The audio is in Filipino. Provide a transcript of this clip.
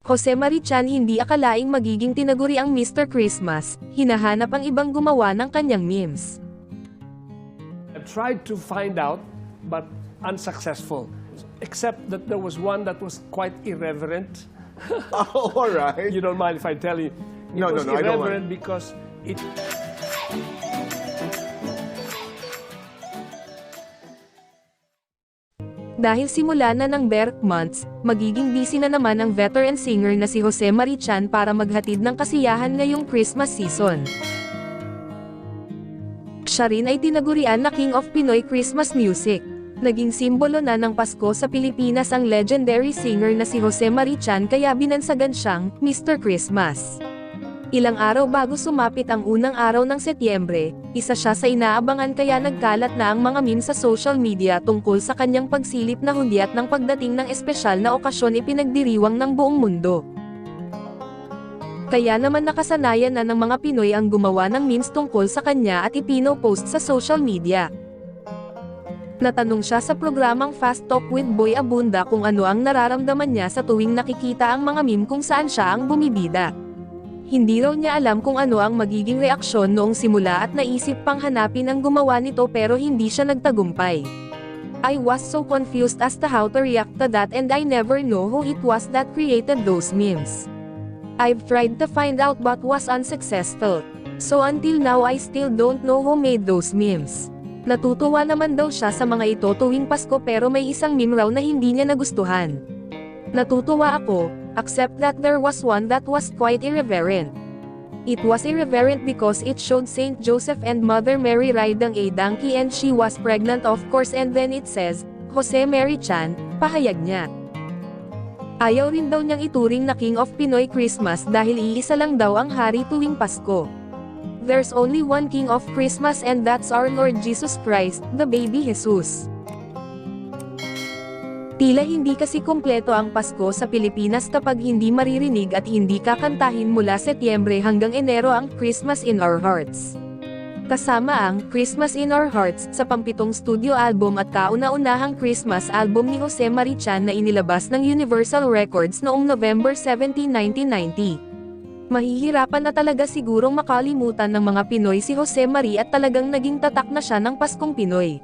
Jose Mari Chan hindi akalaing magiging tinaguri ang Mr. Christmas, hinahanap ang ibang gumawa ng kanyang memes. I tried to find out, but unsuccessful. Except that there was one that was quite irreverent. Oh, all right. You don't mind if I tell you? It No, was I don't irreverent mind. because it... Dahil simula na ng Berk months, magiging busy na naman ang veteran singer na si Jose Mari Chan para maghatid ng kasiyahan ngayong Christmas season. Siya rin ay tinagurian na King of Pinoy Christmas Music. Naging simbolo na ng Pasko sa Pilipinas ang legendary singer na si Jose Mari Chan kaya binansagan siyang Mr. Christmas. Ilang araw bago sumapit ang unang araw ng Setyembre, isa siya sa inaabangan kaya nagkalat na ang mga meme sa social media tungkol sa kanyang pagsilip na hudyat ng pagdating ng espesyal na okasyon ipinagdiriwang ng buong mundo. Kaya naman nakasanayan na ng mga Pinoy ang gumawa ng memes tungkol sa kanya at ipino-post sa social media. Natanong siya sa programang Fast Talk with Boy Abunda kung ano ang nararamdaman niya sa tuwing nakikita ang mga meme kung saan siya ang bumibida. Hindi raw niya alam kung ano ang magiging reaksyon noong simula at naisip pang hanapin ang gumawa nito pero hindi siya nagtagumpay. I was so confused as to how to react to that and I never know who it was that created those memes. I've tried to find out but was unsuccessful. So until now I still don't know who made those memes. Natutuwa naman daw siya sa mga ito tuwing Pasko pero may isang meme raw na hindi niya nagustuhan. Natutuwa ako, except that there was one that was quite irreverent. It was irreverent because it showed Saint Joseph and Mother Mary riding a donkey and she was pregnant of course and then it says, Jose Mari Chan, pahayag niya. Ayaw rin daw niyang ituring na King of Pinoy Christmas dahil iisa lang daw ang hari tuwing Pasko. There's only one King of Christmas and that's our Lord Jesus Christ, the baby Jesus. Tila hindi kasi kumpleto ang Pasko sa Pilipinas kapag hindi maririnig at hindi kakantahin mula Setyembre hanggang Enero ang Christmas in Our Hearts. Kasama ang Christmas in Our Hearts sa pampitong studio album at kauna-unahang Christmas album ni Jose Mari Chan na inilabas ng Universal Records noong November 17, 1990. Mahihirapan na talaga sigurong makalimutan ng mga Pinoy si Jose Mari at talagang naging tatak na siya ng Paskong Pinoy.